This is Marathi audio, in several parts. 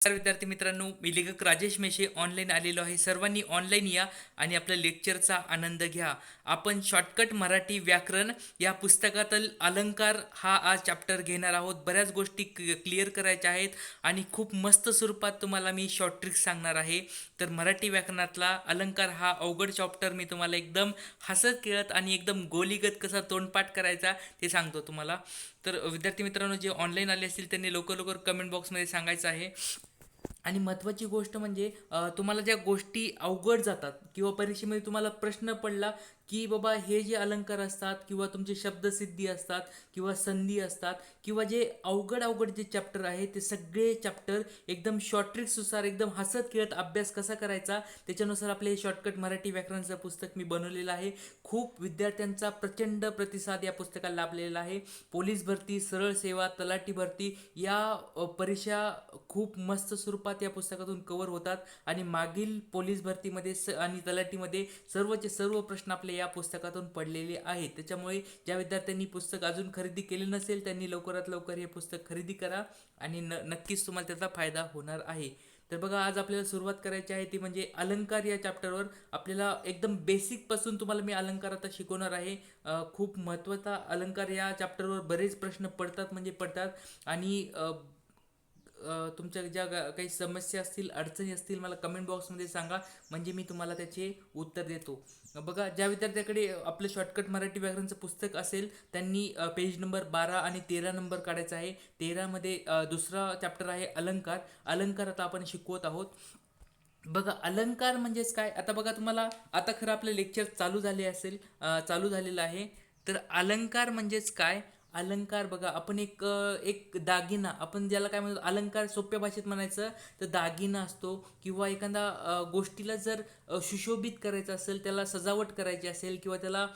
नमस्कार विद्यार्थी मित्रांनो, मी लेखक राजेश मेशे ऑनलाईन आलेलो आहे. सर्वांनी ऑनलाईन या आणि आपल्या लेक्चरचा आनंद घ्या. आपण शॉर्टकट मराठी व्याकरण या पुस्तकातील अलंकार हा आज चॅप्टर घेणार आहोत. बऱ्याच गोष्टी क्लिअर करायच्या आहेत आणि खूप मस्त स्वरूपात तुम्हाला मी शॉर्ट ट्रिक्स सांगणार आहे. तर मराठी व्याकरणातला अलंकार हा अवघड चॅप्टर मी तुम्हाला एकदम हसत खेळत आणि एकदम गोलीगत कसा तोंडपाठ करायचा ते सांगतो तुम्हाला. तर विद्यार्थी मित्रांनो, जे ऑनलाईन आले असतील त्यांनी लवकर लवकर कमेंट बॉक्समध्ये सांगायचं आहे. आणि महत्त्वाची गोष्ट म्हणजे तुम्हाला ज्या गोष्टी अवघड जातात किंवा परीक्षेमध्ये तुम्हाला प्रश्न पडला की बाबा हे जे अलंकार असतात किंवा तुमचे शब्दसिद्धी असतात किंवा संधी असतात किंवा जे अवघड अवघड जे चॅप्टर आहे ते सगळे चॅप्टर एकदम शॉर्ट ट्रिक्सनुसार एकदम हसत खेळत अभ्यास कसा करायचा त्याच्यानुसार आपले हे शॉर्टकट मराठी व्याकरणाचं पुस्तक मी बनवलेलं आहे. खूप विद्यार्थ्यांचा प्रचंड प्रतिसाद या पुस्तकाला लाभलेला आहे. पोलीस भरती, सरळ सेवा, तलाठी भरती या परीक्षा खूप मस्त स्वरूपात या पुस्तकातून कव्हर होतात आणि मागील पोलीस भरतीमध्ये आणि तलाठीमध्ये सर्वचे सर्व प्रश्न आपले या पुस्तकातून पडलेले आहेत. त्याच्यामुळे ज्या विद्यार्थ्यांनी पुस्तक अजून खरेदी केले नसेल त्यांनी लवकरात लवकर हे पुस्तक खरेदी करा आणि नक्कीच तुम्हाला त्याचा फायदा होणार आहे. तर बघा, आज आपल्याला सुरुवात करायची आहे ती म्हणजे अलंकार या चॅप्टरवर. आपल्याला एकदम बेसिक पासून तुम्हाला मी अलंकार आता शिकवणार आहे. खूप महत्त्वाचा अलंकार या चॅप्टरवर बरेच प्रश्न पडतात म्हणजे पडतात आणि तुमच्या ज्या काही समस्या असतील, अडचणी असतील, मला कमेंट बॉक्समध्ये सांगा म्हणजे मी तुम्हाला त्याचे उत्तर देतो. बघा, ज्या विद्यार्थ्याकडे आपलं शॉर्टकट मराठी व्याकरणचं पुस्तक असेल त्यांनी पेज नंबर 12 आणि 13 नंबर काढायचा आहे. 13 मध्ये दुसरा चॅप्टर आहे अलंकार. अलंकार आता आपण शिकवत आहोत. बघा, अलंकार म्हणजेच काय, आता बघा तुम्हाला आता खरं आपलं लेक्चर चालू झाले असेल, चालू झालेलं आहे. तर अलंकार म्हणजेच काय, अलंकार बघा आपण एक दागिना, आपण ज्याला काय म्हणतो अलंकार सोप्या भाषेत म्हणायचं तर दागिना असतो किंवा एखादा गोष्टीला जर सुशोभित करायचं असेल, त्याला सजावट करायची असेल किंवा त्याला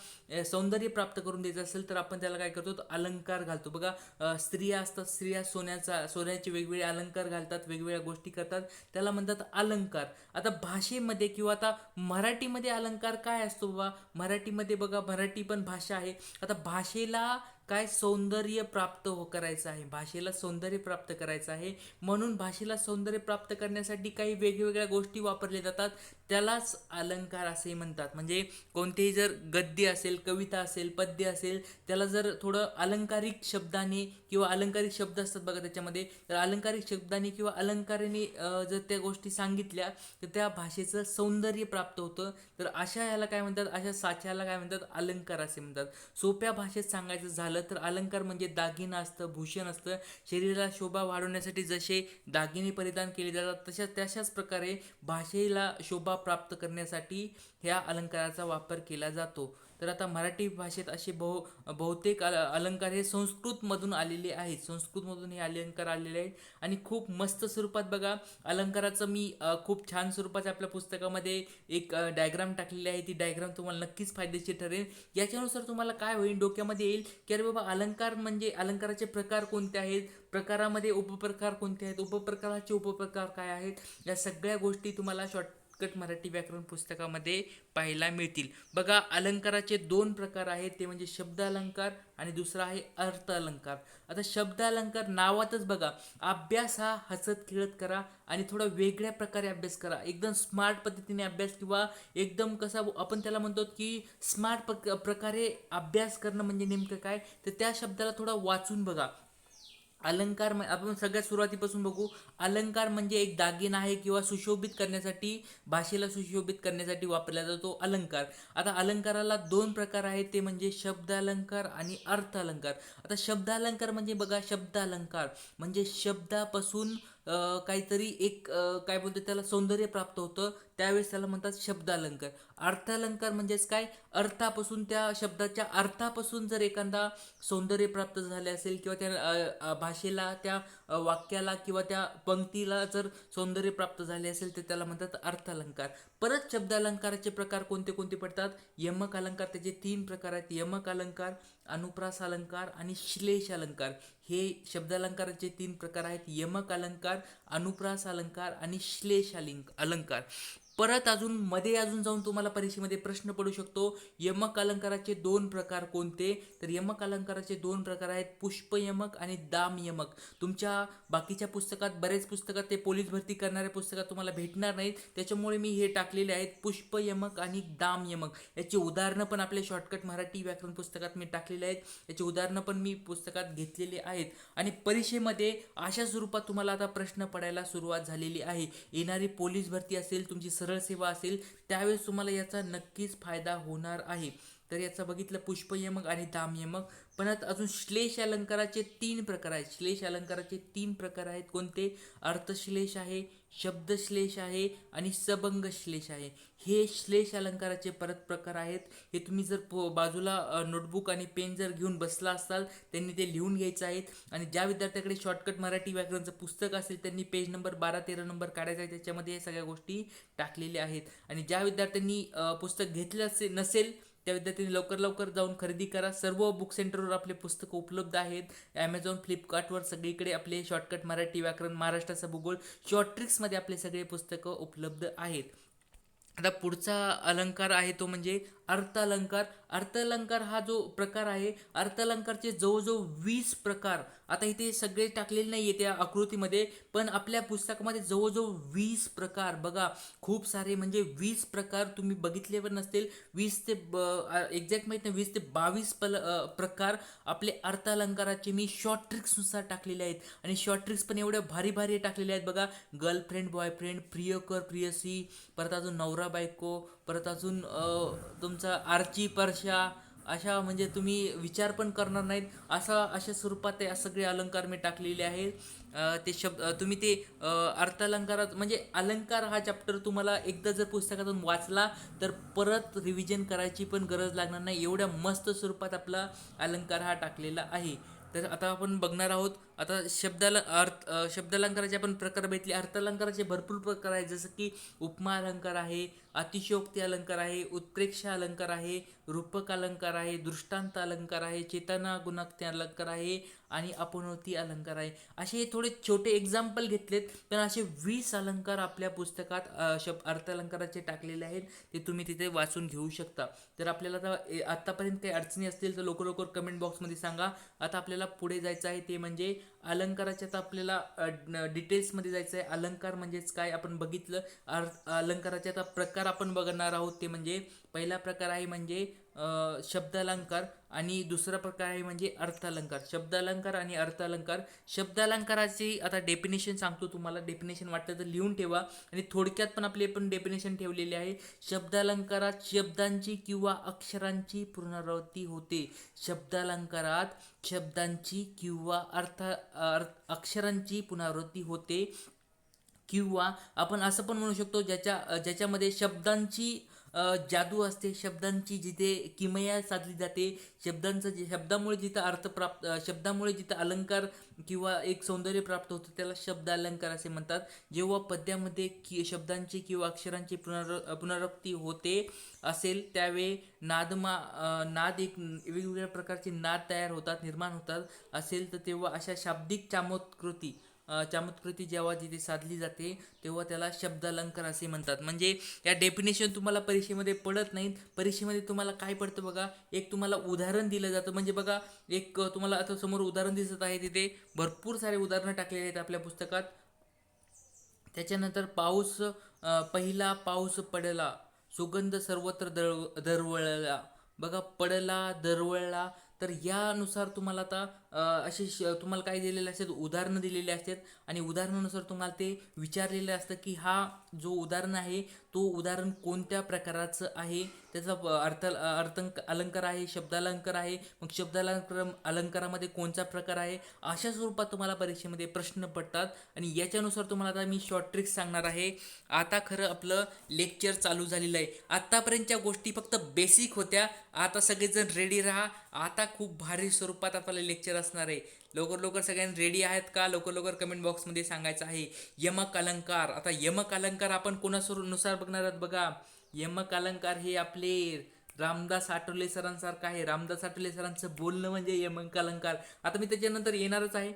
सौंदर्य प्राप्त करून द्यायचं असेल तर आपण त्याला काय करतो, अलंकार घालतो. बघा, स्त्रिया असतात, स्त्रिया सोन्याचे वेगवेगळे अलंकार घालतात, वेगवेगळ्या गोष्टी करतात, त्याला म्हणतात अलंकार. आता भाषेमध्ये किंवा आता मराठीमध्ये अलंकार काय असतो बाबा, मराठीमध्ये बघा, मराठी पण भाषा आहे. आता भाषेला काय सौंदर्य प्राप्त करायचं आहे, भाषेला सौंदर्य प्राप्त करायचं आहे, म्हणून भाषेला सौंदर्य प्राप्त करण्यासाठी काही वेगवेगळ्या गोष्टी वापरल्या जातात, त्यालाच अलंकार असे म्हणतात. म्हणजे कोणतेही जर गद्य असेल, कविता असेल, पद्य असेल, त्याला जर थोडं अलंकारिक शब्दाने किंवा अलंकारिक शब्द असतात बघा त्याच्यामध्ये, तर अलंकारिक शब्दाने किंवा अलंकाराने जर त्या गोष्टी सांगितल्या तर त्या भाषेचं सौंदर्य प्राप्त होतं. तर अशा ह्याला काय म्हणतात, अशा साच्याला काय म्हणतात, अलंकार असे म्हणतात. सोप्या भाषेत सांगायचं झालं तर अलंकार म्हणजे दागिना असतं, भूषण असतं. शरीराला शोभा वाढवण्यासाठी जसे दागिने परिधान केले जातात तशाच प्रकारे भाषेला शोभा प्राप्त करण्यासाठी ह्या अलंकाराचा वापर केला जातो. तर आता मराठी भाषेत असे बहुतेक अलंकार हे संस्कृतमधून आलेले आहेत, संस्कृतमधून हे अलंकार आलेले आहेत आणि खूप मस्त स्वरूपात बघा अलंकाराचं मी खूप छान स्वरूपाच्या आपल्या पुस्तकामध्ये एक डायग्राम टाकलेली आहे. ती डायग्राम तुम्हाला नक्कीच फायदेशीर ठरेल. याच्यानुसार तुम्हाला काय होईल, डोक्यामध्ये येईल की अरे बाबा, अलंकार म्हणजे अलंकाराचे प्रकार कोणते आहेत, प्रकारामध्ये उपप्रकार कोणते आहेत, उपप्रकाराचे उपप्रकार काय आहेत, या सगळ्या गोष्टी तुम्हाला शॉर्टकट मराठी व्याकरण पुस्तकामध्ये पाहायला मिळतील. बघा, अलंकाराचे दोन प्रकार आहेत, ते म्हणजे शब्द अलंकार आणि दुसरा आहे अर्थ अलंकार. आता शब्द अलंकार नावातच बघा, अभ्यास हा हसत खेळत करा आणि थोडा वेगळ्या प्रकारे अभ्यास करा, एकदम स्मार्ट पद्धतीने अभ्यास किंवा एकदम कसा आपण त्याला म्हणतो की स्मार्ट प्रकारे अभ्यास करणं म्हणजे नेमकं काय, तर त्या शब्दाला थोडा वाचून बघा. अलंकार आपण सगळ्यात सुरुवातीपासून बघू. अलंकार म्हणजे एक दागिना आहे किंवा सुशोभित करण्यासाठी, भाषेला सुशोभित करण्यासाठी वापरला जातो अलंकार. आता अलंकाराला दोन प्रकार आहेत, ते म्हणजे शब्द अलंकार आणि अर्थ अलंकार. आता शब्द अलंकार म्हणजे बघा, शब्द अलंकार म्हणजे शब्दापासून काहीतरी एक काय बोलतो त्याला सौंदर्य प्राप्त होतं, त्यावेळेस त्याला म्हणतात शब्द अलंकार. अर्थ अलंकार म्हणजेच काय, अर्थापासून, त्या शब्दाच्या अर्थापासून जर एखादा सौंदर्य प्राप्त झाले असेल किंवा त्या भाषेला, त्या वाक्याला किंवा त्या पंक्तीला जर सौंदर्य प्राप्त झाले असेल तर त्याला म्हणतात अर्थ अलंकार. परत शब्द अलंकाराचे प्रकार कोणते कोणते पडतात, यमक अलंकार, त्याचे 3 प्रकार आहेत, यमक अलंकार, अनुप्रास अलंकार आणि श्लेष अलंकार. हे शब्द अलंकाराचे 3 प्रकार आहेत, यमक अलंकार, अनुप्रास अलंकार आणि श्लेष अलंकार. परत अजून मध्ये अजून जाऊन तुम्हाला परीक्षेमध्ये प्रश्न पडू शकतो, यमक अलंकाराचे दोन प्रकार कोणते? तर यमक अलंकाराचे दोन प्रकार आहेत, पुष्प यमक आणि दाम यमक. तुमच्या बाकीच्या पुस्तकात, बरेच पुस्तकात ते पोलीस भरती करणाऱ्या पुस्तकात तुम्हाला भेटणार नाहीत, त्याच्यामुळे मी हे टाकलेले आहेत पुष्प यमक आणि दाम यमक. याची उदाहरणं पण आपल्या शॉर्टकट मराठी व्याकरण पुस्तकात मी टाकलेले आहेत, याची उदाहरणं पण मी पुस्तकात घेतलेली आहेत. आणि परीक्षेमध्ये अशा स्वरूपात तुम्हाला आता प्रश्न पडायला सुरुवात झालेली आहे. येणारी पोलीस भरती असेल, तुमची सरळ सेवा असेल, त्यावेळेस तुम्हाला याचा नक्कीच फायदा होणार आहे. तर याचं बघितलं पुष्पयमक आणि दामयमक. पण अजून श्लेष अलंकाराचे तीन प्रकार आहेत. श्लेष अलंकाराचे तीन प्रकार आहेत कोणते? अर्थश्लेष आहे, शब्दश्लेष आहे आणि सबंग श्लेष आहे. हे श्लेष अलंकाराचे परत प्रकार आहेत. हे तुम्ही जर बाजूला नोटबुक आणि पेन जर घेऊन बसला असाल, त्यांनी ते लिहून घ्यायचं आहेत. आणि ज्या विद्यार्थ्याकडे शॉर्टकट मराठी व्याकरणचं पुस्तक असेल, त्यांनी पेज नंबर 12-13 नंबर काढायचा आहे, त्याच्यामध्ये हे सगळ्या गोष्टी टाकलेल्या आहेत. आणि ज्या विद्यार्थ्यांनी पुस्तक घेतलं नसेल, त्या विद्यार्थ्यांनी लवकर जाऊन खरेदी करा. सर्व बुक सेंटरवर आपले पुस्तकं उपलब्ध आहेत. ॲमेझॉन, फ्लिपकार्टवर सगळीकडे आपले शॉर्टकट मराठी व्याकरण, महाराष्ट्राचा भूगोल, शॉर्ट ट्रिक्समध्ये आपले सगळे पुस्तकं उपलब्ध आहेत. आता पुढचा अलंकार आहे तो म्हणजे अर्थ अलंकार. अर्थ अलंकार हा जो प्रकार आहे, अर्थ अलंकारचे जवळजवळ 20 प्रकार, आता इथे सगळे टाकलेले नाही आहे त्या आकृतीमध्ये, पण आपल्या पुस्तकामध्ये जवळजवळ 20 प्रकार, बघा खूप सारे, म्हणजे 20 प्रकार तुम्ही बघितले पण नसतील. 20 ते एक्झॅक्ट माहीत नाही, 20 ते 22 प्रकार आपले अर्थ अलंकाराचे मी शॉर्ट ट्रिक्सनुसार टाकलेले आहेत. आणि शॉर्ट ट्रिक्स पण एवढ्या भारी भारी टाकलेले आहेत बघा. गर्लफ्रेंड, बॉयफ्रेंड, प्रियकर, प्रियसी, परत अजून नवरा बायको, परत अजून तुमचा आर्ची परशा, अशा म्हणजे तुम्ही विचार पण करणार नाहीत अशा स्वरूपात ते सगळे अलंकार मी टाकलेले आहेत. ते तुम्ही ते अर्थ अलंकारात, म्हणजे अलंकार हा चॅप्टर तुम्हाला एकदा जर पुस्तकातून वाचला तर परत रिव्हिजन करायची पण गरज लागणार नाही, एवढ्या मस्त स्वरूपात आपला अलंकार हा टाकलेला आहे. तर आता आपण बघणार आहोत, आता शब्दालंकाराचे आपण प्रकार बघितले. अर्थालंकाराचे भरपूर प्रकार आहेत, जसं की उपमा अलंकार आहे, अतिशयोक्ती अलंकार आहे, उत्प्रेक्षा अलंकार आहे, रूपक अलंकार आहे, दृष्टांत अलंकार आहे, चेतना गुणाक्ती अलंकार आहे आणि अपनोती अलंकार आहे. असे थोडे छोटे एक्झाम्पल घेतलेत, पण असे 20 अलंकार आपल्या पुस्तकात अर्थ अलंकाराचे टाकलेले आहेत, ते तुम्ही तिथे वाचून घेऊ शकता. तर आपल्याला आता आतापर्यंत काही अडचणी असतील तर लवकर कमेंट बॉक्समध्ये सांगा. आता आपल्याला पुढे जायचं आहे, ते म्हणजे अलंकाराच्या, आता आपल्याला डिटेल्समध्ये जायचं आहे. अलंकार म्हणजेच काय आपण बघितलं. अलंकाराचे आता प्रकार आपण बघणार आहोत, ते म्हणजे पहिला प्रकार आहे म्हणजे शब्द अलंकार आणि दुसरा प्रकार आहे म्हणजे अर्थ अलंकार. शब्द अलंकार आणि अर्थ अलंकार. शब्द अलंकाराची आता डेफिनेशन सांगतो तुम्हाला, डेफिनेशन वाटतं तर लिहून ठेवा, आणि थोडक्यात पण आपले पण डेफिनेशन ठेवलेले आहे. शब्द अलंकारात शब्दांची किंवा अक्षरांची पुनरावृत्ती होते. शब्द अलंकारात शब्दांची किंवा अक्षरांची पुनरावृत्ती होते, किंवा आपण असं पण म्हणू शकतो ज्याच्यामध्ये शब्दांची जादू असते, शब्दांची जिथे किमया साधली जाते, शब्दामुळे जिथं शब्दामुळे जिथं अलंकार किंवा एक सौंदर्य प्राप्त होतं, त्याला शब्द अलंकार असे म्हणतात. जेव्हा पद्यामध्ये शब्दांची किंवा अक्षरांची पुनरावृत्ती होते असेल, त्यावेळी नाद एक वेगवेगळ्या प्रकारचे नाद तयार होतात, निर्माण होतात असेल, तर तेव्हा अशा शाब्दिक चमत्कृती जेव्हा जिथे साधली जाते, तेव्हा त्याला शब्द अलंकार असे म्हणतात. म्हणजे या डेफिनेशन तुम्हाला परीक्षेमध्ये पडत नाहीत. परीक्षेमध्ये तुम्हाला काय पडतं बघा, एक तुम्हाला उदाहरण दिलं जातं. म्हणजे बघा, एक तुम्हाला आता समोर उदाहरण दिसत आहे, तिथे भरपूर सारे उदाहरणं टाकलेले आहेत आपल्या पुस्तकात. त्याच्यानंतर पहिला पाऊस पडला, सुगंध सर्वत्र दरवळला. बघा, पडला, दरवळला. तर यानुसार तुम्हाला आता तुम्हाला काय दिलेले असतात, उदाहरणं दिलेले असतात, आणि उदाहरणानुसार तुम्हाला ते विचारलेलं असतं की हा जो उदाहरण आहे तो उदाहरण कोणत्या प्रकाराचं आहे, त्याचा अलंकार आहे, शब्दालंकार आहे, मग अलंकारामध्ये कोणता प्रकार आहे, अशा स्वरूपात तुम्हाला परीक्षेमध्ये प्रश्न पडतात. आणि याच्यानुसार तुम्हाला आता मी शॉर्ट ट्रिक्स सांगणार आहे. आता खरं आपलं लेक्चर चालू झालेलं आहे. आतापर्यंतच्या गोष्टी फक्त बेसिक होत्या, आता सगळेजण रेडी राहा. आता खूप भारी स्वरूपात आपल्याला लेक्चर असणार आहे. लवकर सगळ्यांनी रेडी आहेत का? लवकर कमेंट बॉक्समध्ये सांगायचं आहे. यमक अलंकार. आता यमक अलंकार आपण कोणानुसार बघणार आहात बघा. यमक अलंकार हे आपले रामदास आठवले सरांसारखं आहे. रामदास आठवले सरांचं बोलणं म्हणजे यमक अलंकार. आता मी त्याच्यानंतर येणारच आहे.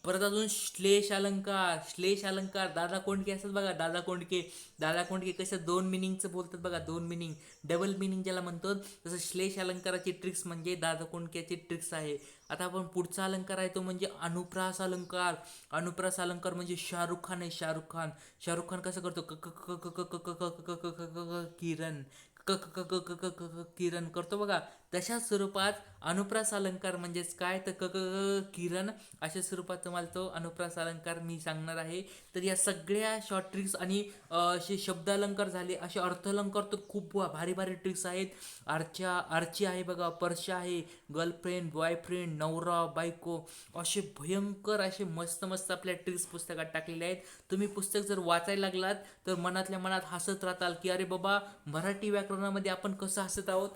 परत अजून श्लेष अलंकार. श्लेष अलंकार दादा कोंडके असतात बघा, दादा कोंडके. दादा कोंडके कसं दोन मिनिंगचं बोलतात बघा, दोन मिनिंग, डबल मिनिंग ज्याला म्हणतो, तसं श्लेष अलंकाराची ट्रिक्स म्हणजे दादा कोंडकेची ट्रिक्स आहे. आता आपण पुढचा अलंकार आहे तो म्हणजे अनुप्रास अलंकार. अनुप्रास अलंकार म्हणजे शाहरुख खान आहे, शाहरुख खान. शाहरुख खान कसं करतो, क क क क क क क क क क क क क किरण, क क क क क क क क किरण करतो बघा. तशा स्वरूपात अनुप्रास अलंकार म्हणजेच काय तर क क क किरण, अशा स्वरूपात तुम्हाला तो अनुप्रास अलंकार मी सांगणार आहे. तर या सगळ्या शॉर्ट ट्रिक्स आणि असे शब्द अलंकार झाले, असे अर्थ अलंकार तर खूप भारी भारी ट्रिक्स आहेत. आर्ची आहे बघा, पर्शा आहे, गर्लफ्रेंड, बॉयफ्रेंड, नवरा, बायको, असे भयंकर असे मस्त मस्त आपल्या ट्रिक्स पुस्तकात टाकलेले आहेत. तुम्ही पुस्तक जर वाचायला लागलात तर मनातल्या मनात हसत राहताल की अरे बाबा, मराठी व्याकरणामध्ये आपण कसं हसत आहोत,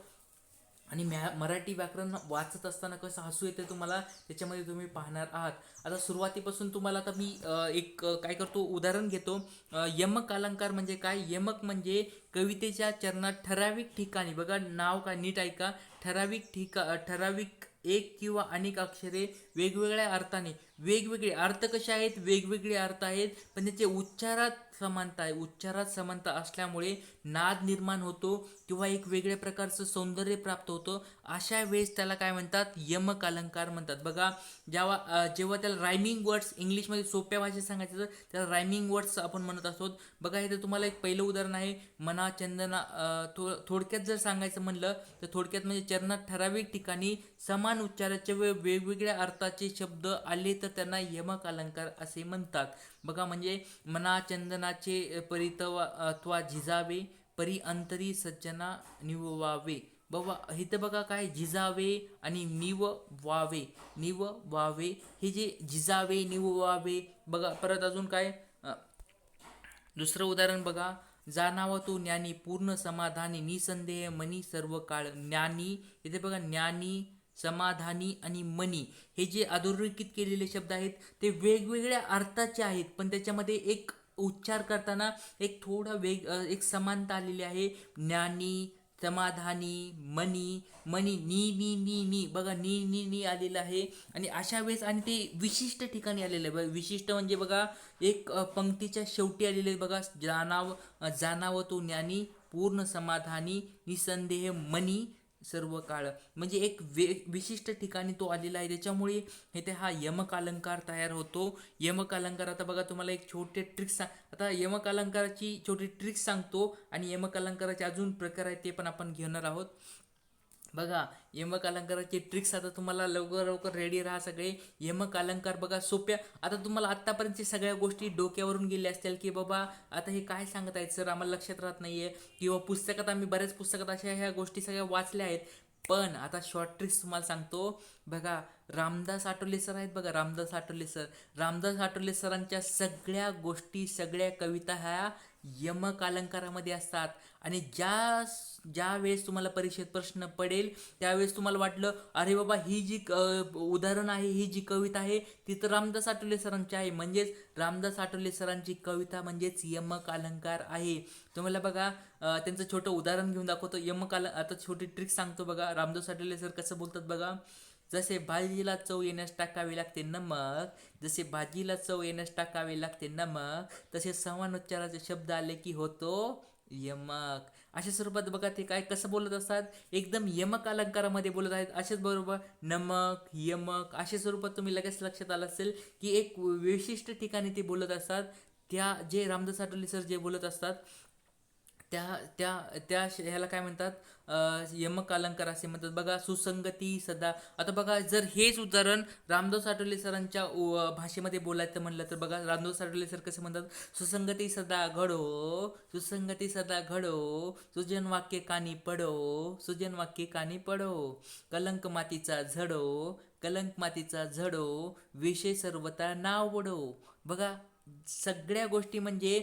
आणि मराठी व्याकरण वाचत असताना कसं हसू येते तुम्हाला, त्याच्यामध्ये तुम्ही पाहणार आहात. आता सुरुवातीपासून तुम्हाला आता मी काय करतो, उदाहरण घेतो. यमक अलंकार म्हणजे काय. यमक म्हणजे कवितेच्या चरणात ठराविक ठिकाणी, बघा नाव काय नीट ऐका, ठराविक एक किंवा अनेक अक्षरे वेगवेगळ्या अर्थाने, वेगवेगळे अर्थ कसे आहेत, वेगवेगळे अर्थ आहेत, पण त्याचे उच्चारात समानता आहे. उच्चारात समानता असल्यामुळे नाद निर्माण होतो किंवा एक वेगळ्या प्रकारचं सौंदर्य प्राप्त होतं. अशा वेळेस त्याला काय म्हणतात, यमक अलंकार म्हणतात. बघा जेव्हा त्याला रायमिंग वर्ड्स, इंग्लिशमध्ये सोप्या भाषेत सांगायचं तर त्याला रायमिंग वर्ड्स आपण म्हणत असतो. बघा इथे तुम्हाला एक पहिलं उदाहरण आहे, मना चंदना. थोडक्यात जर सांगायचं म्हणलं तर थोडक्यात म्हणजे चरणात ठराविक ठिकाणी समान उच्चाराचे वेगवेगळ्या अर्थाचे शब्द आले तर त्यांना यमक अलंकार असे म्हणतात. बघा म्हणजे मना चंदनाचे परितवा झिजावे, परी अंतरी सज्जना निववावे. बाबा इथं बघा काय, झिजावे आणि निववावे. निववावे हे जे झिजावे, निववावे, बघा परत अजून काय, दुसरं उदाहरण बघा, जाणावा तो ज्ञानी पूर्ण समाधानी, निसंदेह मनी सर्व काळ. ज्ञानी, इथे बघा ज्ञानी, समाधानी आणि मनी हे जे अधोरेखित केलेले शब्द आहेत ते वेगवेगळ्या अर्थाचे आहेत, पण त्याच्यामध्ये एक उच्चार करताना एक थोडा एक समानता आलेली आहे. ज्ञानी, समाधानी, मनी, मनी, नी नी नी नी, बघा नी नी नी आलेलं आहे. आणि अशा वेळेस आणि ते विशिष्ट ठिकाणी आलेलं आहे. विशिष्ट म्हणजे बघा एक पंक्तीच्या शेवटी आलेले आहे बघा, जाणावं तो ज्ञानी पूर्ण समाधानी, निसंदेह मनी सर्व काळ. म्हणजे एक विशिष्ट ठिकाणी तो आलेला आहे, त्याच्यामुळे इथे हा यमक अलंकार तयार होतो. यमक अलंकार, आता बघा तुम्हाला एक छोटे ट्रिक्स आता यमक अलंकाराची छोटी ट्रिक्स सांगतो आणि यमक अलंकाराचे अजून प्रकार आहेत ते पण आपण घेणार आहोत. बघा यमक अलंकाराचे ट्रिक्स, आता तुम्हाला लवकर लवकर रेडी राहा सगळे. यमक अलंकार बघा सोप्या, आता तुम्हाला आत्तापर्यंतच्या सगळ्या गोष्टी डोक्यावरून गेल्या असतील की बाबा आता हे काय सांगत आहेत सर, आम्हाला लक्षात राहत नाहीये, किंवा पुस्तकात आम्ही बऱ्याच पुस्तकात अशा ह्या गोष्टी सगळ्या वाचल्या आहेत. पण आता शॉर्ट ट्रिक्स तुम्हाला सांगतो. बघा रामदास आठवले सर आहेत बघा, रामदास आठवले सर. रामदास आठवले सरांच्या सगळ्या गोष्टी, सगळ्या कविता ह्या यमक अलंकारामध्ये असतात. आणि ज्या वेळेस तुम्हाला परीक्षेत प्रश्न पडेल त्यावेळेस तुम्हाला वाटलं अरे बाबा ही जी उदाहरण आहे, ही जी कविता आहे ती तर रामदास आठवले सरांची आहे, म्हणजेच रामदास आठवले सरांची कविता म्हणजेच यमक अलंकार आहे. तुम्हाला बघा त्यांचं छोटं उदाहरण घेऊन दाखवतो. आता छोटी ट्रिक सांगतो बघा, रामदास आठवले सर कसं बोलतात बघा. जसे भाजीला चव येण्यास टाकावे लागते नमक, जसे भाजीला चव येण्यास टाकावे लागते नमक, तसे समान उच्चाराचे शब्द आले की होतो यमक. अशा स्वरूपात बघा ते काय कसं बोलत असतात, एकदम यमक अलंकारामध्ये बोलत आहेत. असेच बरोबर नमक, यमक अशा स्वरूपात तुम्ही लगेच लक्षात आलं असेल की एक विशिष्ट ठिकाणी ते बोलत असतात. त्या जे रामदास आठवले सर जे बोलत असतात त्या त्या त्या ह्याला काय म्हणतात, यमक अलंकार असे म्हणतात. बघा सुसंगती सदा, आता बघा जर हेच उदाहरण रामदास आठवले सरांच्या भाषेमध्ये बोलायचं म्हणलं तर बघा रामदास आठवले सर कसं म्हणतात, सुसंगती सदा घडो, सुसंगती सदा घडो, सुजन वाक्य कानी पडो, सुजन वाक्य कानी पडो, कलंक मातीचा झडो, कलंक मातीचा झडो, विषय सर्वता नाव वडो. बघा सगळ्या गोष्टी म्हणजे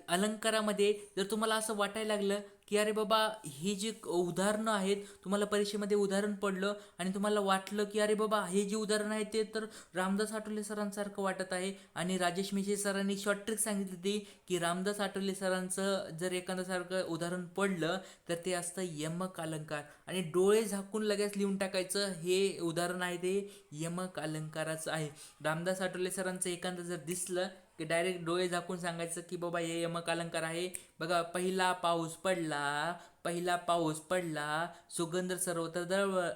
अलंकारामध्ये जर तुम्हाला असं वाटायला लागलं की अरे बाबा हे जे उदाहरणं आहेत, तुम्हाला परीक्षेमध्ये उदाहरण पडलं आणि तुम्हाला वाटलं की अरे बाबा हे जे उदाहरण आहे ते तर रामदास आठवले सरांसारखं वाटत आहे, आणि राजेश मेशे सरांनी शॉर्ट ट्रिक सांगितली होती की रामदास आठवले सरांचं जर एखादं सारखं उदाहरण पडलं तर ते असतं यमक अलंकार, आणि डोळे झाकून लगेच लिहून टाकायचं हे उदाहरण आहे ते यमक अलंकाराचं आहे. रामदास आठवले सरांचं एखादं जर दिसलं की डायरेक्ट डोळे झाकून सांगायचं की बाबा हे यमक अलंकार आहे. बघा, पहिला पाऊस पडला, सुगंध सर्वत्र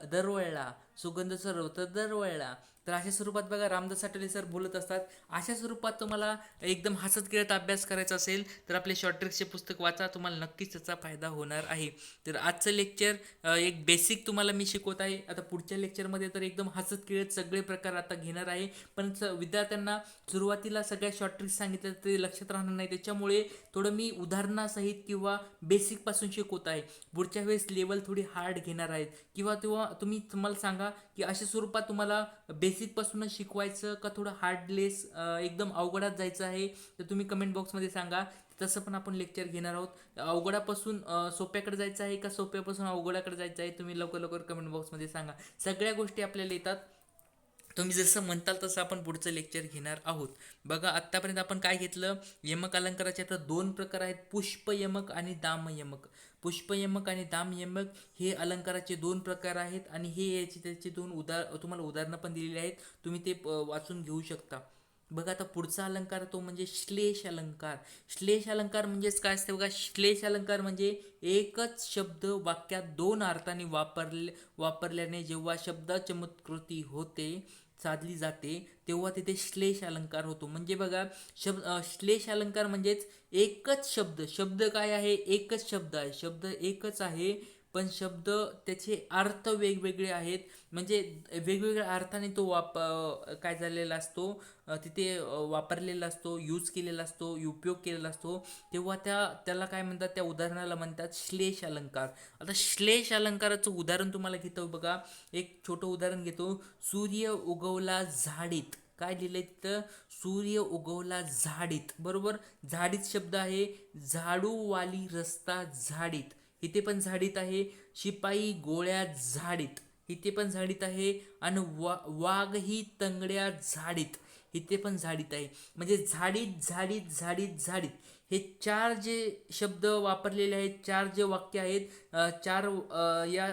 दरवळला, सुगंध सर्वत्र दरवळला. तर अशा स्वरूपात बघा रामदास आठवले सर बोलत असतात. अशा स्वरूपात तुम्हाला एकदम हसत खेळत अभ्यास करायचा असेल तर आपले शॉर्ट ट्रिक्सचे पुस्तक वाचा, तुम्हाला नक्कीच त्याचा फायदा होणार आहे. तर आजचं लेक्चर एक बेसिक तुम्हाला मी शिकवत आहे. आता पुढच्या लेक्चरमध्ये तर एकदम हसत खेळत सगळे प्रकार आता घेणार आहे, पण विद्यार्थ्यांना सुरुवातीला सगळ्या शॉर्ट ट्रिक्स सांगितलं ते लक्षात राहणार नाही, त्याच्यामुळे थोडं मी उदाहरणासहित किंवा बेसिकपासून शिकवत आहे. पुढच्या वेळेस लेवल थोडी हार्ड घेणार आहेत, किंवा तेव्हा तुम्हाला सांगा की अशा स्वरूपात तुम्हाला बेसिकपासूनच शिकवायचं का थोडं हार्डलेस एकदम अवघडात जायचं आहे, तर तुम्ही कमेंट बॉक्समध्ये सांगा. तसं पण आपण लेक्चर घेणार आहोत. अवघडापासून सोप्याकडे जायचं आहे का सोप्यापासून अवघडाकडे जायचं आहे, तुम्ही लवकर लवकर कमेंट बॉक्समध्ये सांगा. सगळ्या गोष्टी आपल्याला येतात, तुम्ही जसं म्हणताल तसं आपण पुढचं लेक्चर घेणार आहोत. बघा, आत्तापर्यंत आपण काय घेतलं, यमक अलंकाराचे आता दोन प्रकार आहेत, पुष्पयमक आणि दामयमक. पुष्पयमक आणि दामयमक हे अलंकाराचे दोन प्रकार आहेत, आणि हे याचे त्याचे तुम्हाला उदाहरणं पण दिलेली आहेत, तुम्ही ते वाचून घेऊ शकता. बघा, आता पुढचा अलंकार तो म्हणजे श्लेष अलंकार. श्लेष अलंकार म्हणजेच काय असते बघा, श्लेष अलंकार म्हणजे एकच शब्द वाक्यात दोन अर्थाने वापरल्याने जेव्हा शब्द चमत्कृती होते, साधली जाते, तेव्हा तिथे श्लेष अलंकार होतो. म्हणजे बघा, श्लेष अलंकार म्हणजेच एकच शब्द काय आहे, एकच शब्द आहे, शब्द एकच आहे, पण शब्द त्याचे अर्थ वेगवेगळे आहेत. म्हणजे वेगवेगळ्या अर्थाने तो काय झालेला असतो, तिथे वापरलेला असतो, यूज केलेला असतो, उपयोग केलेला असतो, तेव्हा त्याला काय म्हणतात, त्या उदाहरणाला म्हणतात श्लेष अलंकार. आता श्लेष अलंकाराचं उदाहरण तुम्हाला घेतो बघा, एक छोटं उदाहरण घेतो. सूर्य उगवला झाडीत. काय लिहिलंय तिथं, सूर्य उगवला झाडीत, बरोबर. झाडीत शब्द आहे, झाडूवाली रस्ता झाडीत, इथे पण झाडीत आहे. शिपाई गोळ्या झाडीत, इथे पण झाडीत आहे. आणि वाघ ही तंगड्या झाडीत, इथे पण झाडीत आहे. म्हणजे झाडीत झाडीत झाडीत झाडीत हे चार जे शब्द वापरलेले आहेत, चार जे वाक्य आहेत, चार या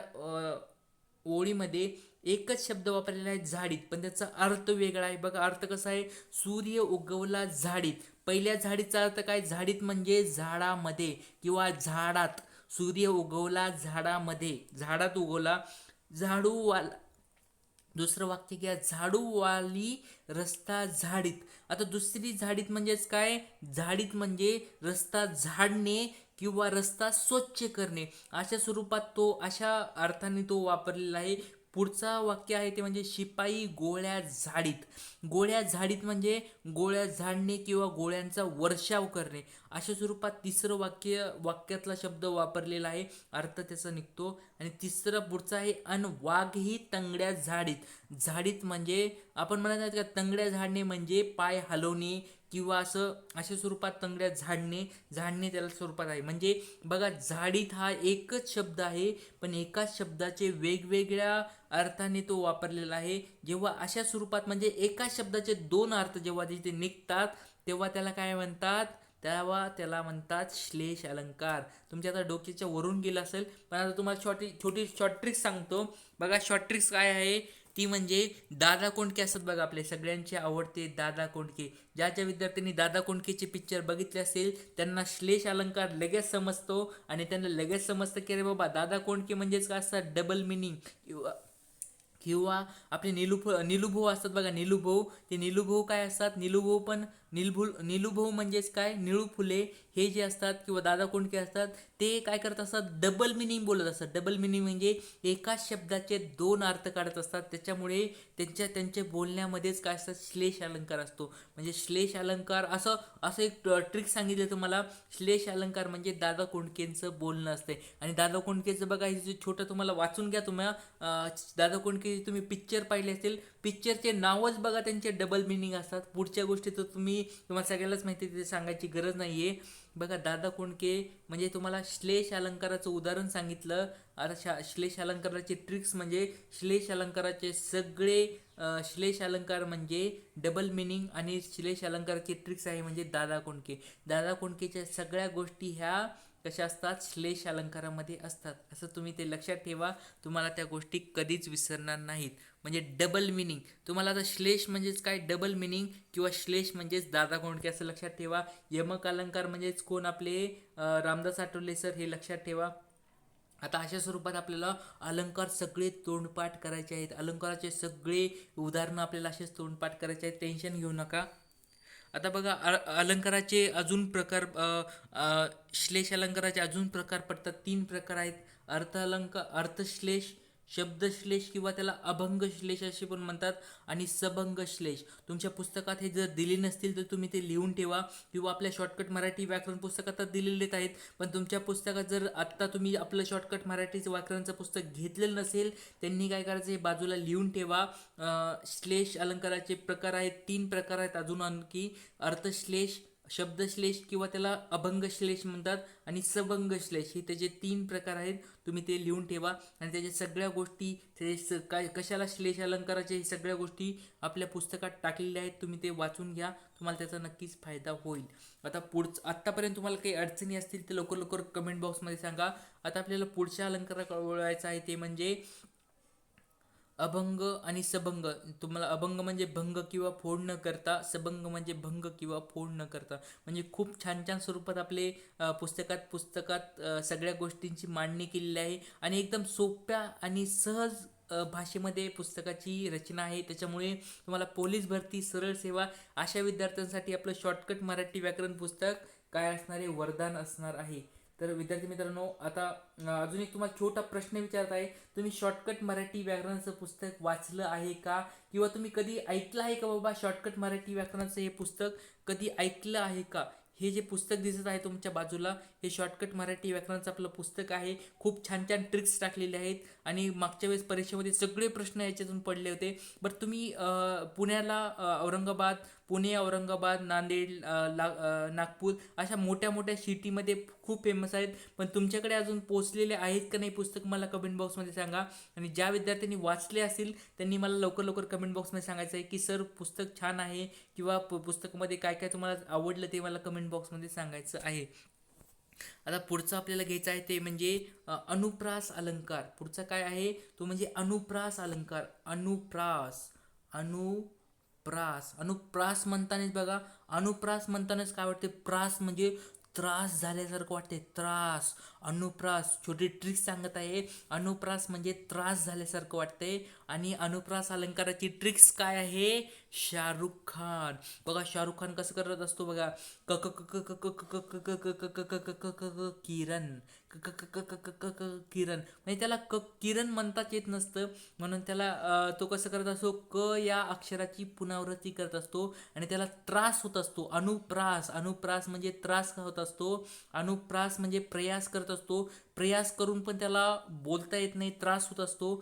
ओळीमध्ये एकच शब्द वापरलेला आहे झाडीत, पण त्याचा अर्थ वेगळा आहे. बघा, अर्थ कसा आहे, सूर्य उगवला झाडीत. पहिल्या झाडीचा अर्थ काय, झाडीत म्हणजे झाडामध्ये किंवा झाडात. सूर्य उगवला झाडामध्ये, झाडात उगवला. झाडूवाला, दुसरं वाक्य घ्या, झाडूवाली रस्ता झाडीत. आता दुसरी झाडीत म्हणजेच काय, झाडीत म्हणजे रस्ता झाडणे किंवा रस्ता स्वच्छ करणे, अशा स्वरूपात तो, अशा अर्थाने तो वापरलेला आहे. पुढचा वाक्य आहे ते म्हणजे शिपाई गोळ्या झाडीत. गोळ्या झाडीत म्हणजे गोळ्या झाडणे किंवा गोळ्यांचा वर्षाव करणे, अशा स्वरूपात तिसरं वाक्यातला शब्द वापरलेला आहे, अर्थ त्याचा निघतो. आणि तिसरं पुढचं आहे, अन वाघ ही तंगड्या झाडीत. झाडीत म्हणजे आपण म्हणत नाही का, तंगड्या झाडणे म्हणजे पाय हलवणे किंवा अशा स्वरूपात तंगड्या झाडणे त्याला स्वरूपात आहे. म्हणजे बघा, झाडीत हा एकच शब्द आहे, पण एकाच शब्दाचे वेगवेगळ्या अर्थाने तो वापरलेला आहे. जेव्हा अशा स्वरूपात म्हणजे एकाच शब्दाचे दोन अर्थ जेव्हा तिथे निघतात, तेव्हा त्याला काय म्हणतात, त्याला म्हणतात श्लेष अलंकार. तुमच्या आता डोक्याच्या वरून गेलं असेल, पण आता तुम्हाला छोटी शॉर्ट ट्रिक्स सांगतो. बघा, शॉर्ट ट्रिक्स काय आहे, ती म्हणजे दादा कोंडके असतात बघा, आपले सगळ्यांचे आवडते दादा कोंडके. ज्या विद्यार्थ्यांनी दादा कोंडकेचे पिक्चर बघितले असेल त्यांना श्लेष अलंकार लगेच समजतो, आणि त्यांना लगेच समजतं की अरे बाबा, दादा कोंडके म्हणजेच काय असतात, डबल मिनिंग. किंवा आपले निलूभाऊ असतात बघा, निलूभाऊ, ते निलूभाऊ काय असतात, निलूभाऊ म्हणजेच काय, निळू फुले हे जे असतात किंवा दादा कोंडके असतात, ते काय करत असतात, डबल मिनिंग बोलत असतात. डबल मिनिंग म्हणजे एकाच शब्दाचे दोन अर्थ काढत असतात, त्याच्यामुळे त्यांच्या बोलण्यामध्येच काय असतात, श्लेष अलंकार असतो. म्हणजे श्लेष अलंकार असं एक ट्रिक सांगितलं तुम्हाला. श्लेष अलंकार म्हणजे दादा कोंडकेंचं बोलणं असते. आणि दादा कोंडकेचं बघा, हे छोटं तुम्हाला वाचून घ्या. दादा कोंडके तुम्ही पिक्चर पाहिले असेल, पिक्चरचे नावच बघा, त्यांचे डबल मिनिंग असतात. पुढच्या गोष्टी तर तुम्ही मी तुम्हाला सगळ्यालाच माहिती आहे, ते सांगायची गरज नाही आहे. बघा दादा कोंडके म्हणजे तुम्हाला श्लेष अलंकाराचं उदाहरण सांगितलं. आता श्लेष अलंकाराचे ट्रिक्स म्हणजे श्लेष अलंकाराचे सगळे श्लेष अलंकार म्हणजे डबल मिनिंग आणि श्लेष अलंकाराचे ट्रिक्स आहे म्हणजे दादा कोंडके. दादा कोंडकेच्या सगळ्या गोष्टी ह्या कशा असतात, श्लेष अलंकारामध्ये असतात. असं तुम्ही ते लक्षात ठेवा, तुम्हाला त्या गोष्टी कधीच विसरणार नाहीत. म्हणजे डबल मिनिंग, तुम्हाला आता श्लेष म्हणजेच काय, डबल मिनिंग किंवा श्लेष म्हणजेच दादा कोंडके असं लक्षात ठेवा. यमक अलंकार म्हणजेच कोण, आपले रामदास आठवले सर, हे लक्षात ठेवा. आता अशा स्वरूपात आपल्याला अलंकार सगळे तोंडपाठ करायचे आहेत. अलंकाराचे सगळे उदाहरणं आपल्याला असेच तोंडपाठ करायचे आहेत, टेन्शन घेऊ नका. आता बघा अलंकाराचे अजून प्रकार, श्लेष अलंकाराचे अजून प्रकार पडतात. 3 प्रकार आहेत. अर्थ अलंकार, अर्थश्लेष, शब्दश्लेष किंवा त्याला अभंग श्लेष असे पण म्हणतात, आणि सबंग श्लेष. तुमच्या पुस्तकात हे जर दिले नसतील तर तुम्ही ते लिहून ठेवा, किंवा आपल्या शॉर्टकट मराठी व्याकरण पुस्तकात दिलेलेच आहेत. पण तुमच्या पुस्तकात जर आत्ता तुम्ही आपलं शॉर्टकट मराठीचं व्याकरणचं पुस्तक घेतलेलं नसेल, त्यांनी काय करायचं, हे बाजूला लिहून ठेवा. श्लेष अलंकाराचे प्रकार आहेत, 3 प्रकार आहेत अजून आणखी. अर्थश्लेष, शब्दश्लेष किंवा त्याला अभंग श्लेष म्हणतात, आणि सबंग श्लेष, हे त्याचे 3 प्रकार आहेत. तुम्ही ते लिहून ठेवा, आणि त्याच्या सगळ्या गोष्टी, त्याचे काय कशाला श्लेष अलंकाराचे, हे सगळ्या गोष्टी आपल्या पुस्तकात टाकलेल्या आहेत. तुम्ही ते वाचून घ्या, तुम्हाला त्याचा नक्कीच फायदा होईल. आता आत्तापर्यंत तुम्हाला काही अडचणी असतील तर लवकर लवकर कमेंट बॉक्समध्ये सांगा. आता आपल्याला पुढच्या अलंकाराकडे वळायचं आहे, ते म्हणजे अभंग आणि सबंग. तुम्हाला अभंग म्हणजे भंग किंवा फोड न करता, सबंग म्हणजे भंग किंवा फोड न करता. म्हणजे खूप छान छान स्वरूपात आपले पुस्तकात सगळ्या गोष्टींची मांडणी केलेली आहे, आणि एकदम सोप्या आणि सहज भाषेमध्ये पुस्तकाची रचना आहे. त्याच्यामुळे तुम्हाला पोलीस भरती, सरळ सेवा अशा विद्यार्थ्यांसाठी आपलं शॉर्टकट मराठी व्याकरण पुस्तक काय असणार आहे, वरदान असणार आहे. तर विद्यार्थी मित्रांनो, आता अजून एक तुम्हाला छोटा प्रश्न विचारत आहे. तुम्ही शॉर्टकट मराठी व्याकरणाचं पुस्तक वाचलं आहे का, किंवा तुम्ही कधी ऐकलं आहे का, बाबा शॉर्टकट मराठी व्याकरणाचं हे पुस्तक कधी ऐकलं आहे का? हे जे पुस्तक दिसत आहे तुमच्या बाजूला, हे शॉर्टकट मराठी व्याकरणाचं आपलं पुस्तक आहे. खूप छान छान ट्रिक्स टाकलेले आहेत, आणि मागच्या वेळेस परीक्षेमध्ये सगळे प्रश्न याच्यातून पडले होते. बट तुम्ही पुण्याला, पुणे, औरंगाबाद, नांदेड, नागपूर अशा मोठ्या मोठ्या सिटीमध्ये खूप फेमस आहेत. पण तुमच्याकडे अजून पोचलेले आहेत का नाही पुस्तक, मला कमेंट बॉक्समध्ये सांगा. आणि ज्या विद्यार्थ्यांनी वाचले असतील त्यांनी मला लवकर लवकर कमेंट बॉक्समध्ये सांगायचं आहे की सर पुस्तक छान आहे, किंवा पुस्तकामध्ये काय काय तुम्हाला आवडलं ते मला कमेंट बॉक्समध्ये सांगायचं आहे. आता पुढचं आपल्याला घ्यायचं आहे ते म्हणजे अनुप्रास अलंकार. पुढचा काय आहे तो म्हणजे अनुप्रास अलंकार. अनुप्रास म्हणतानाच बघा, अनुप्रास म्हणतानाच काय वाटते, प्रास म्हणजे त्रास झाल्यासारखं वाटते, त्रास. अनुप्रास, छोटी ट्रिक सांगत आहे. अनुप्रास म्हणजे त्रास झाल्यासारखं वाटते. आणि अनुप्रास अलंकाराची ट्रिक्स काय आहे, शाहरुख खान. बघा शाहरुख खान कसं करत असतो बघा, क क क क क क क क क क क क क क क किरण, क क क क क क क किरण, म्हणजे त्याला किरण म्हणताच येत नसतं, म्हणून त्याला तो कसं करत असतो, क या अक्षराची पुनरावृत्ती करत असतो, आणि त्याला त्रास होत असतो. अनुप्रास म्हणजे त्रास होत असतो. अनुप्रास म्हणजे प्रयास करत असतो, प्रयास करून पण त्याला बोलता येत नाही, त्रास होत असतो.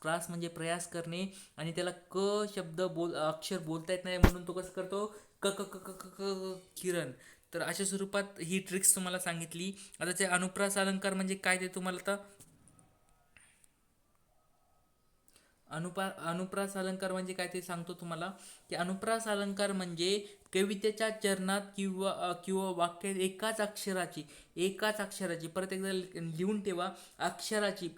प्रास म्हणजे प्रयास करणे, आणि त्याला क शब्द अक्षर बोलता येत नाही, म्हणून तो कसं करतो, क क क क क किरण. तर अशा स्वरूपात ही ट्रिक्स तुम्हाला सांगितली. आता ते अनुप्रास अलंकार म्हणजे काय ते तुम्हाला आता अनुप्रास अलंकार म्हणजे काय ते सांगतो तुम्हाला, की अनुप्रास अलंकार म्हणजे कवितेच्या चरणात किंवा वाक्यात एकाच अक्षराची परत एकदा लिहून ठेवा,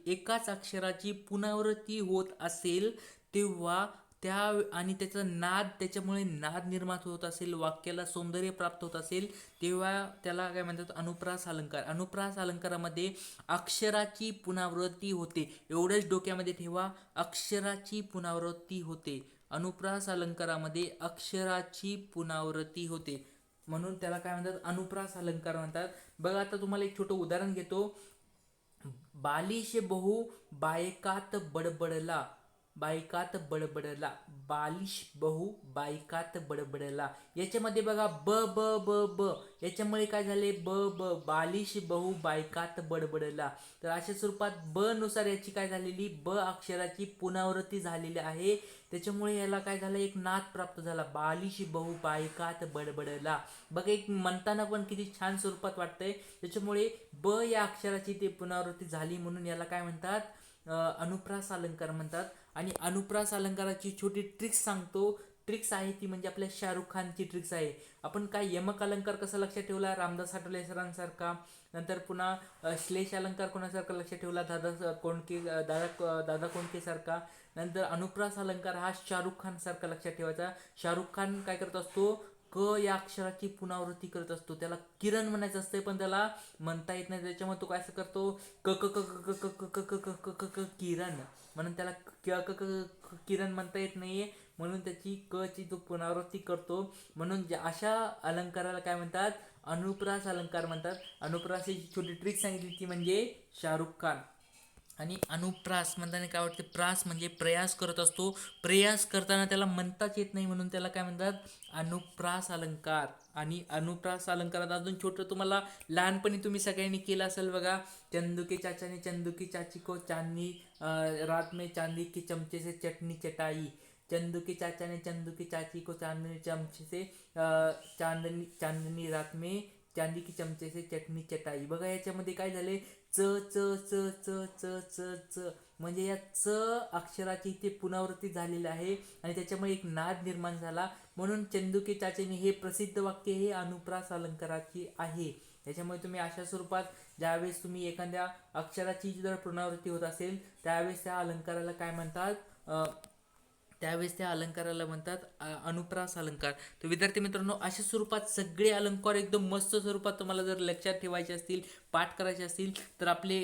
एकाच अक्षराची पुनरावृत्ती होत असेल तेव्हा आणि त्याचा नाद, त्याच्यामुळे नाद निर्माण होत असेल, वाक्याला सौंदर्य प्राप्त होत असेल, तेव्हा त्याला काय म्हणतात, अनुप्रास अलंकार. अनुप्रास अलंकारामध्ये अक्षराची पुनरावृत्ती होते, एवढंच डोक्यामध्ये ठेवा, अक्षराची पुनरावृत्ती होते. अनुप्रास अलंकारामध्ये अक्षराची पुनरावृत्ती होते, म्हणून त्याला काय म्हणतात, अनुप्रास अलंकार म्हणतात. बघा आता तुम्हाला एक छोटं उदाहरण घेतो. बालिश बहु बायकात बडबडला. बायकात बडबडला, बालिश बहु बायकात बडबडला. याच्यामध्ये बघा ब ब ब ब, याच्यामुळे काय झाले ब ब, बालिश बहु बायकात बडबडला. तर अशा स्वरूपात ब नुसार याची काय झालेली, ब अक्षराची पुनरावृत्ती झालेली आहे. त्याच्यामुळे याला काय झालं, एक नाद प्राप्त झाला, बालिश बहु बायकात बडबडला. बघा एक म्हणताना पण किती छान स्वरूपात वाटतंय. त्याच्यामुळे ब या अक्षराची ते पुनरावृत्ती झाली म्हणून याला काय म्हणतात, अनुप्रास अलंकार म्हणतात. आणि अनुप्रास अलंकाराची छोटी ट्रिक्स सांगतो. ट्रिक्स आहे ती म्हणजे आपल्या शाहरुख खानची ट्रिक्स आहे. आपण काय यमक अलंकार कसा लक्षात ठेवला, रामदास आठवले सरांसारखा. नंतर पुन्हा श्लेष अलंकार कोणासारखा लक्षात ठेवला, दादा कोंडके सारखा. नंतर अनुप्रास अलंकार हा शाहरुख खान सारखा लक्षात ठेवायचा. शाहरुख खान काय करत असतो, क या अक्षराची पुनरावृत्ती करत असतो. त्याला किरण म्हणायचं असते पण त्याला म्हणता येत नाही, त्याच्यामुळे तो काय असं करतो, क क क क क क क क क क क किरण, म्हणून त्याला क क क किरण म्हणता येत नाहीये, म्हणून त्याची क ची तो पुनरावृत्ती करतो. म्हणून अशा अलंकाराला काय म्हणतात, अनुप्रास अलंकार म्हणतात. अनुप्रासची छोटी ट्रिक सांगितली ती म्हणजे शाहरुख खान. आणि अनुप्रास म्हणताना काय वाटते, प्रास म्हणजे प्रयास करत असतो, प्रयास करताना त्याला म्हणताच येत नाही म्हणून त्याला काय म्हणतात, अनुप्रास अलंकार. आणि अनुप्रास अलंकारात अजून छोटं तुम्हाला लहानपणी तुम्ही सगळ्यांनी केलं असेल बघा, चंदू चाचा ने चंदू चाची को चांदनी रात में चांदी के चमचे से चटनी चटाई, चंदू चाचा ने चंदू चाची को चांदनी चमचे से चांदनी चांदनी रात में चांदी की चमचे से चटणी चटाई. बघा याच्यामध्ये काय झाले, च च च च च च च, म्हणजे या च अक्षराची इथे पुनरावृत्ती झालेली आहे आणि त्याच्यामुळे एक नाद निर्माण झाला. म्हणून चंदुके चाचणी हे प्रसिद्ध वाक्य हे अनुप्रास अलंकाराची आहे. त्याच्यामुळे तुम्ही अशा स्वरूपात ज्यावेळेस तुम्ही एखाद्या अक्षराची जर पुनरावृत्ती होत असेल त्यावेळेस त्या अलंकाराला काय म्हणतात, त्यावेळेस त्या अलंकाराला म्हणतात अनुप्रास अलंकार. तर विद्यार्थी मित्रांनो, अशा स्वरूपात सगळे अलंकार एकदम मस्त स्वरूपात तुम्हाला जर लक्षात ठेवायचे असतील, पाठ करायचे असतील तर आपले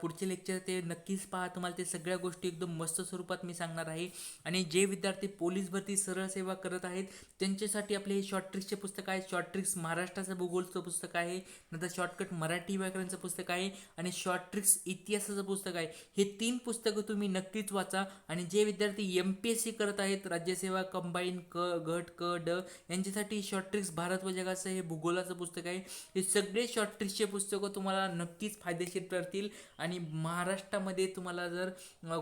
पुढचे लेक्चर ते नक्कीच पहा. तुम्हाला ते सगळ्या गोष्टी एकदम मस्त स्वरूपात मी सांगणार आहे. आणि जे विद्यार्थी पोलीस भरती सरळ सेवा करत आहेत त्यांच्यासाठी आपले हे शॉर्ट ट्रिक्सचे पुस्तक आहे. शॉर्ट ट्रिक्स महाराष्ट्राचं भूगोलचं पुस्तक आहे, नंतर शॉर्टकट मराठी व्याकरणचं पुस्तक आहे आणि शॉर्ट ट्रिक्स इतिहासाचं पुस्तक आहे. हे 3 पुस्तकं तुम्ही नक्कीच वाचा. आणि जे विद्यार्थी MPSC करत आहेत, राज्यसेवा कंबाईन गट क ड, यांच्यासाठी शॉर्ट ट्रिक्स भारत व जगाचं हे भूगोलाचं पुस्तक आहे. हे सगळे शॉर्ट ट्रिक्सचे पुस्तकं तुम्हाला नक्कीच फायदेशीर ठरतील. आणि महाराष्ट्रामध्ये तुम्हाला जर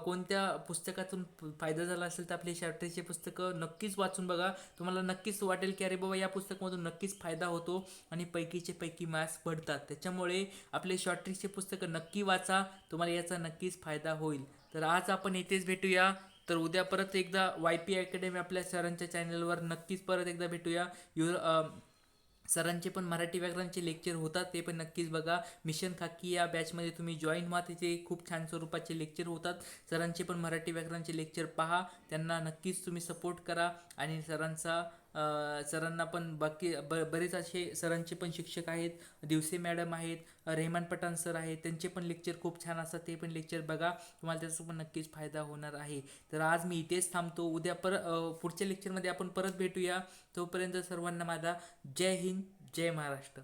कोणत्या पुस्तकातून फायदा झाला असेल तर आपले शॉर्ट ट्रिक्सचे पुस्तकं नक्कीच वाचून बघा. तुम्हाला नक्कीच वाटेल की अरे बाबा या पुस्तकामधून नक्कीच फायदा होतो आणि पैकीचे पैकी मार्क्स पडतात. त्याच्यामुळे आपले शॉर्ट ट्रिक्सचे पुस्तकं नक्की वाचा, तुम्हाला याचा नक्कीच फायदा होईल. तर आज आपण इथेच भेटूया. तर उद्या परत एकदा YP अकॅडमी आपल्या सरांच्या चॅनलवर नक्कीच परत एकदा भेटूया. सरांचे पण मराठी व्याकरणचे लेक्चर होतात, ते पण नक्कीच बघा. मिशन खाकी या बॅचमध्ये तुम्ही जॉईन व्हा, तिथे खूप छान स्वरूपाचे लेक्चर होतात. सरांचे पण मराठी व्याकरणचे लेक्चर पहा, त्यांना नक्कीच तुम्ही सपोर्ट करा. आणि सरांना पण बरेच असे सरांचे पण शिक्षक आहेत, दिवसे मॅडम आहेत, रेहमान पठाण सर आहेत, त्यांचे पण लेक्चर खूप छान असतात, ते पण लेक्चर बघा, तुम्हाला त्याचा पण नक्कीच फायदा होणार आहे. तर आज मी इथेच थांबतो. उद्या पुढच्या लेक्चरमध्ये आपण परत भेटूया. तोपर्यंत सर्वांना माझा जय हिंद, जय महाराष्ट्र.